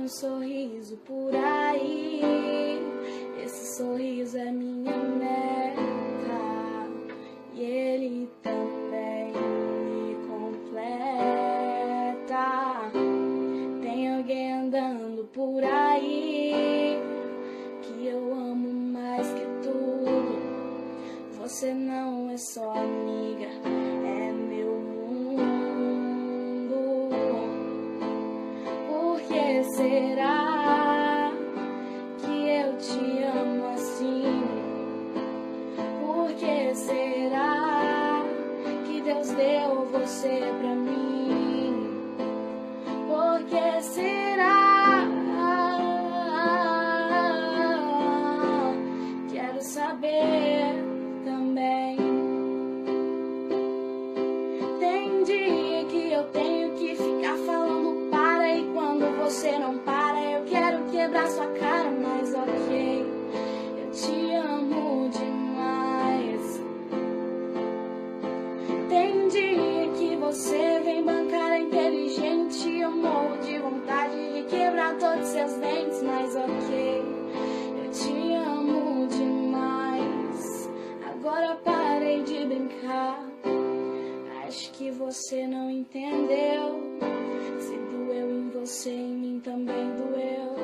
um sorriso por aí. Esse sorriso é minha meta e ele também me completa. Tem alguém andando por aí que eu amo mais que tudo. Você não é só amiga, é meu mundo. Por que será que eu te amo assim? Por que será que Deus deu você pra mim? Por que será? Quero saber também. Tem dia que eu tenho que ficar falando para, e quando você não para eu quero quebrar sua cara, mas ok, eu te amo demais. Tem dia que você vem bancar inteligente, eu morro de vontade de quebrar todos seus dentes, mas ok, eu te amo demais. Agora parei de brincar, acho que você não entendeu. Se doeu em você, em mim também doeu.